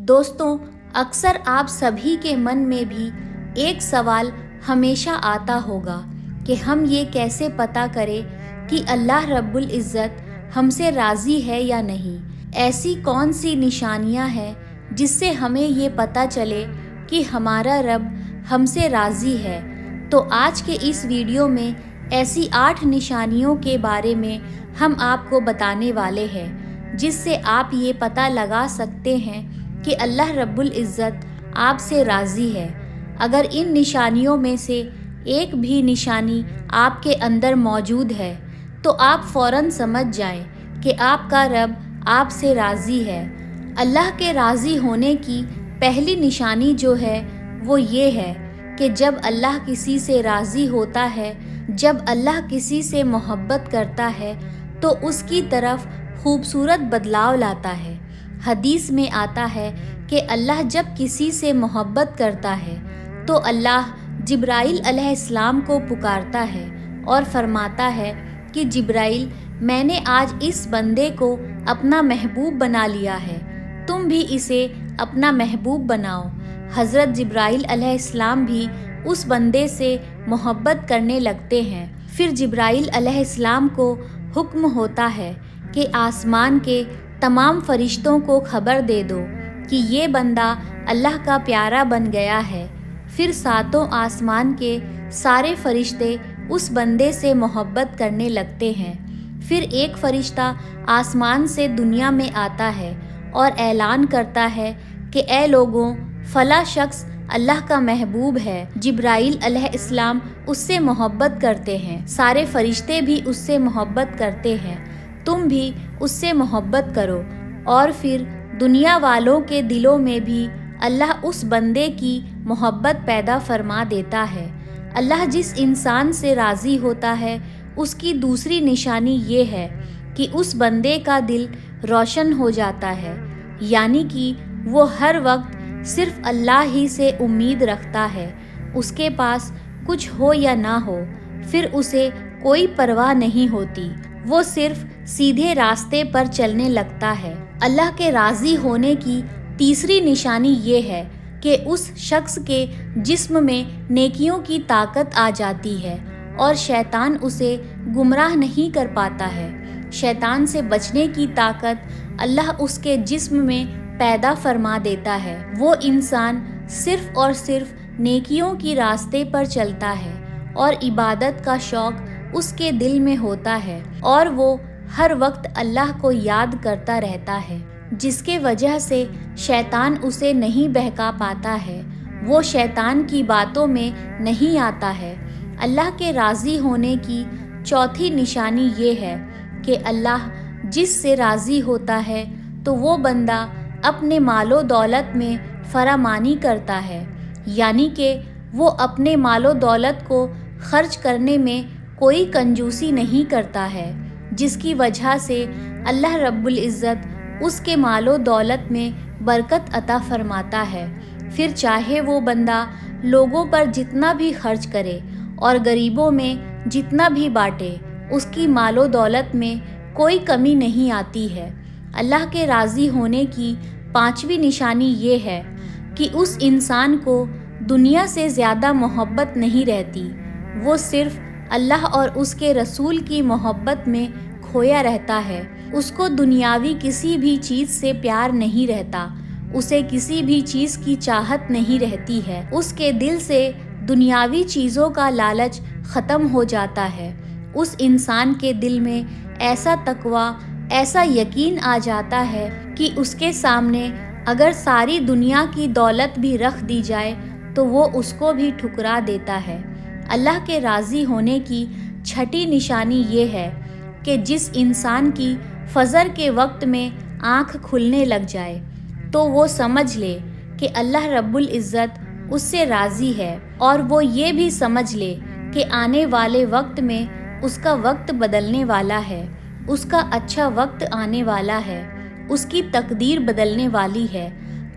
दोस्तों, अक्सर आप सभी के मन में भी एक सवाल हमेशा आता होगा कि हम ये कैसे पता करें कि अल्लाह रब्बुल इज़्ज़त हमसे राज़ी है या नहीं। ऐसी कौन सी निशानियां हैं जिससे हमें ये पता चले कि हमारा रब हमसे राज़ी है। तो आज के इस वीडियो में ऐसी 8 निशानियों के बारे में हम आपको बताने वाले हैं जिससे आप ये पता लगा सकते हैं कि अल्लाह रब्बुल इज़्ज़त आपसे राज़ी है। अगर इन निशानियों में से एक भी निशानी आपके अंदर मौजूद है तो आप फ़ौरन समझ जाएं कि आपका रब आपसे राज़ी है। अल्लाह के राज़ी होने की पहली निशानी जो है वो ये है कि जब अल्लाह किसी से राज़ी होता है, जब अल्लाह किसी से मोहब्बत करता है तो उसकी तरफ खूबसूरत बदलाव लाता है। हदीस में आता है कि अल्लाह जब किसी से मोहब्बत करता है तो अल्लाह जिब्राइल अलैहिस्सलाम को पुकारता है और फरमाता है कि जिब्राइल, मैंने आज इस बंदे को अपना महबूब बना लिया है, तुम भी इसे अपना महबूब बनाओ। हज़रत जिब्राइल अलैहिस्सलाम भी उस बंदे से मोहब्बत करने लगते हैं। फिर जिब्राइल अलैहिस्सलाम को हुक्म होता है कि आसमान के तमाम फरिश्तों को खबर दे दो कि ये बंदा अल्लाह का प्यारा बन गया है। फिर सातों आसमान के सारे फरिश्ते उस बंदे से मोहब्बत करने लगते हैं। फिर एक फरिश्ता आसमान से दुनिया में आता है और ऐलान करता है कि ए लोगों, फला शख्स अल्लाह का महबूब है। जिब्राइल अलैहिस्सलाम उससे मोहब्बत करते हैं, सारे फरिश्ते भी उससे मोहब्बत करते हैं, तुम भी उससे मोहब्बत करो। और फिर दुनिया वालों के दिलों में भी अल्लाह उस बंदे की मोहब्बत पैदा फरमा देता है। अल्लाह जिस इंसान से राज़ी होता है उसकी दूसरी निशानी ये है कि उस बंदे का दिल रोशन हो जाता है, यानी कि वो हर वक्त सिर्फ अल्लाह ही से उम्मीद रखता है। उसके पास कुछ हो या ना हो, फिर उसे कोई परवाह नहीं होती, वो सिर्फ सीधे रास्ते पर चलने लगता है। अल्लाह के राज़ी होने की तीसरी निशानी ये है कि उस शख्स के जिस्म में नेकियों की ताकत आ जाती है और शैतान उसे गुमराह नहीं कर पाता है। शैतान से बचने की ताकत अल्लाह उसके जिस्म में पैदा फरमा देता है। वो इंसान सिर्फ और सिर्फ नेकियों की रास्ते पर चलता है और इबादत का शौक़ उसके दिल में होता है और वो हर वक्त अल्लाह को याद करता रहता है, जिसके वजह से शैतान उसे नहीं बहका पाता है, वो शैतान की बातों में नहीं आता है। अल्लाह के राज़ी होने की चौथी निशानी ये है कि अल्लाह जिस से राज़ी होता है तो वो बंदा अपने मालो दौलत में फरामानी करता है, यानी कि वो अपने मालो दौलत को खर्च करने में कोई कंजूसी नहीं करता है, जिसकी वजह से अल्लाह रब्बुल इज़्ज़त उसके मालो दौलत में बरकत अता फरमाता है। फिर चाहे वो बंदा लोगों पर जितना भी खर्च करे और गरीबों में जितना भी बांटे, उसकी मालो दौलत में कोई कमी नहीं आती है। अल्लाह के राज़ी होने की पांचवी निशानी ये है कि उस इंसान को दुनिया से ज़्यादा मोहब्बत नहीं रहती, वो सिर्फ अल्लाह और उसके रसूल की मोहब्बत में खोया रहता है। उसको दुनियावी किसी भी चीज़ से प्यार नहीं रहता, उसे किसी भी चीज़ की चाहत नहीं रहती है। उसके दिल से दुनियावी चीज़ों का लालच ख़त्म हो जाता है। उस इंसान के दिल में ऐसा तकवा, ऐसा यकीन आ जाता है कि उसके सामने अगर सारी दुनिया की दौलत भी रख दी जाए तो वो उसको भी ठुकरा देता है। अल्लाह के राज़ी होने की छठी निशानी ये है कि जिस इंसान की फजर के वक्त में आँख खुलने लग जाए तो वो समझ ले कि अल्लाह रब्बुल इज़्ज़त उससे राज़ी है, और वो ये भी समझ ले कि आने वाले वक्त में उसका वक्त बदलने वाला है, उसका अच्छा वक्त आने वाला है, उसकी तकदीर बदलने वाली है।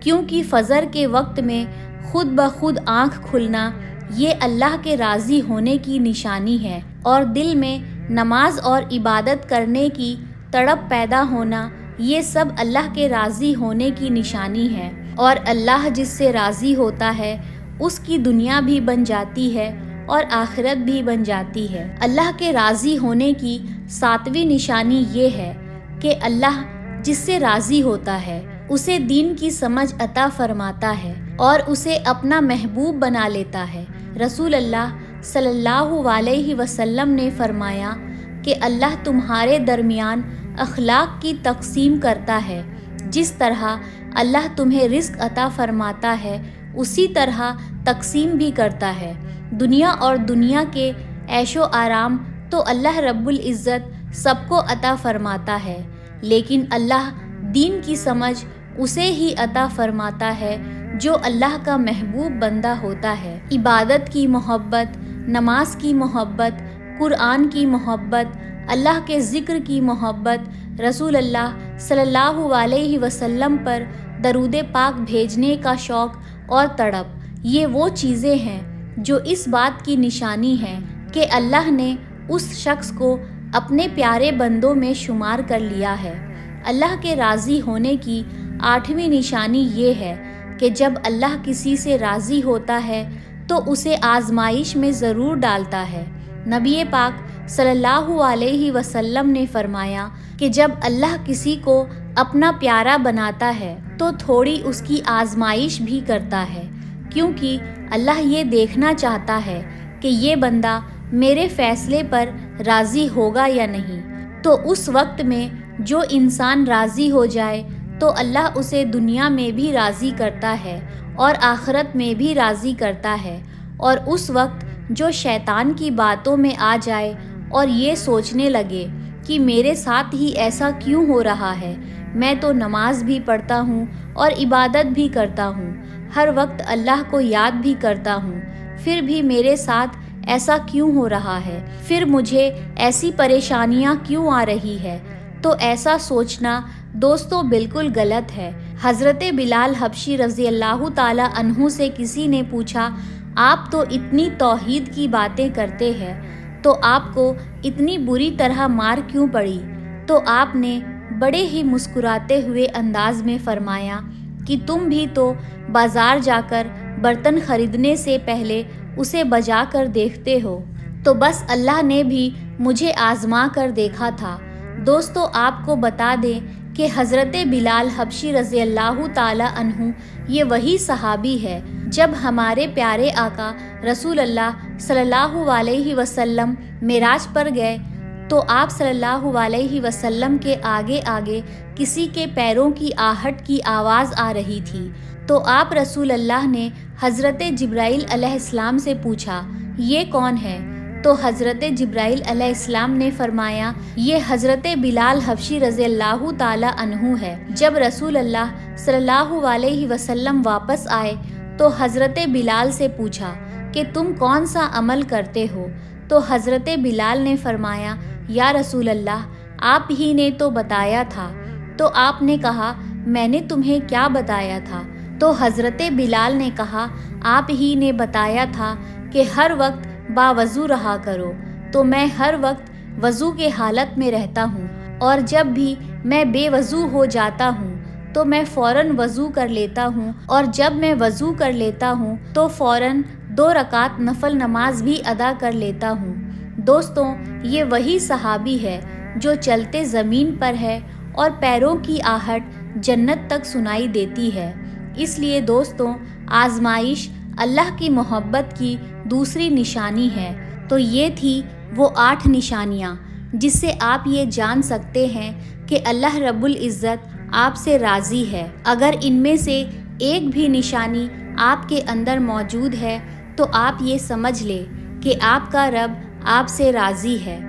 क्योंकि फजर के वक्त में खुद ब खुद आँख खुलना ये अल्लाह के राज़ी होने की निशानी है, और दिल में नमाज और इबादत करने की तड़प पैदा होना ये सब अल्लाह के राज़ी होने की निशानी है। اور اللہ جس سے راضی ہوتا ہے اس کی دنیا بھی بن جاتی ہے اور آخرت بھی بن جاتی ہے۔ اللہ کے راضی ہونے کی 7ویں نشانی یہ ہے کہ اللہ جس سے راضی ہوتا ہے اسے دین کی سمجھ عطا فرماتا ہے اور اسے اپنا محبوب بنا لیتا ہے۔ رسول اللہ صلی اللہ علیہ وسلم نے فرمایا کہ اللہ تمہارے درمیان اخلاق کی تقسیم کرتا ہے، جس طرح اللہ تمہیں رزق عطا فرماتا ہے اسی طرح تقسیم بھی کرتا ہے۔ دنیا اور دنیا کے عیش و آرام تو اللہ رب العزت سب کو عطا فرماتا ہے، لیکن اللہ دین کی سمجھ اسے ہی عطا فرماتا ہے جو اللہ کا محبوب بندہ ہوتا ہے۔ عبادت کی محبت، نماز کی محبت، قرآن کی محبت، اللہ کے ذکر کی محبت، رسول اللہ صلی اللہ علیہ وسلم پر درود پاک بھیجنے کا شوق اور تڑپ، یہ وہ چیزیں ہیں جو اس بات کی نشانی ہے کہ اللہ نے اس شخص کو اپنے پیارے بندوں میں شمار کر لیا ہے۔ اللہ کے راضی ہونے کی 8ویں نشانی یہ ہے کہ جب اللہ کسی سے راضی ہوتا ہے تو اسے آزمائش میں ضرور ڈالتا ہے۔ نبی پاک صلی اللہ علیہ وسلم نے فرمایا کہ جب اللہ کسی کو اپنا پیارا بناتا ہے تو تھوڑی اس کی آزمائش بھی کرتا ہے، کیونکہ اللہ یہ دیکھنا چاہتا ہے کہ یہ بندہ میرے فیصلے پر راضی ہوگا یا نہیں۔ تو اس وقت میں جو انسان راضی ہو جائے تو اللہ اسے دنیا میں بھی راضی کرتا ہے اور آخرت میں بھی راضی کرتا ہے، اور اس وقت جو شیطان کی باتوں میں آ جائے اور یہ سوچنے لگے کہ میرے ساتھ ہی ایسا کیوں ہو رہا ہے، میں تو نماز بھی پڑھتا ہوں اور عبادت بھی کرتا ہوں، ہر وقت اللہ کو یاد بھی کرتا ہوں، پھر بھی میرے ساتھ ایسا کیوں ہو رہا ہے، پھر مجھے ایسی پریشانیاں کیوں آ رہی ہے، تو ایسا سوچنا دوستو بالکل غلط ہے۔ حضرت بلال حبشی رضی اللہ تعالی عنہ سے کسی نے پوچھا، آپ تو اتنی توحید کی باتیں کرتے ہیں تو آپ کو اتنی بری طرح مار کیوں پڑی؟ تو آپ نے بڑے ہی مسکراتے ہوئے انداز میں فرمایا کہ تم بھی تو بازار جا کر برتن خریدنے سے پہلے اسے بجا کر دیکھتے ہو، تو بس اللہ نے بھی مجھے آزما کر دیکھا تھا۔ دوستو آپ کو بتا دیں کہ حضرت بلال حبشی رضی اللہ تعالی عنہ یہ وہی صحابی ہے جب ہمارے پیارے آقا رسول اللہ صلی اللہ علیہ وسلم معراج پر گئے تو آپ صلی اللہ علیہ وسلم کے آگے آگے کسی کے پیروں کی آہٹ کی آواز آ رہی تھی، تو آپ رسول اللہ نے حضرت جبرائیل علیہ السلام سے پوچھا یہ کون ہے؟ تو حضرت جبرائیل علیہ السلام نے فرمایا یہ حضرت بلال حبشی رضی اللہ تعالی عنہ ہے۔ جب رسول اللہ صلی اللہ علیہ وسلم واپس آئے تو حضرت بلال سے پوچھا کہ تم کون سا عمل کرتے ہو؟ تو حضرت بلال نے فرمایا یا رسول اللہ آپ ہی نے تو بتایا تھا۔ تو آپ نے کہا میں نے تمہیں کیا بتایا تھا؟ تو حضرت بلال نے کہا آپ ہی نے بتایا تھا کہ ہر وقت باوضو رہا کرو، تو میں ہر وقت وضو کے حالت میں رہتا ہوں، اور جب بھی میں بے وضو ہو جاتا ہوں تو میں فوراً وضو کر لیتا ہوں، اور جب میں وضو کر لیتا ہوں تو فوراً 2 رکعت نفل نماز بھی ادا کر لیتا ہوں۔ دوستوں یہ وہی صحابی ہے جو چلتے زمین پر ہے اور پیروں کی آہٹ جنت تک سنائی دیتی ہے۔ اس لیے دوستوں آزمائش اللہ کی محبت کی دوسری نشانی ہے۔ تو یہ تھی وہ 8 نشانیاں جس سے آپ یہ جان سکتے ہیں کہ اللہ رب العزت آپ سے راضی ہے۔ اگر ان میں سے ایک بھی نشانی آپ کے اندر موجود ہے تو آپ یہ سمجھ لیں کہ آپ کا رب آپ سے راضی ہے۔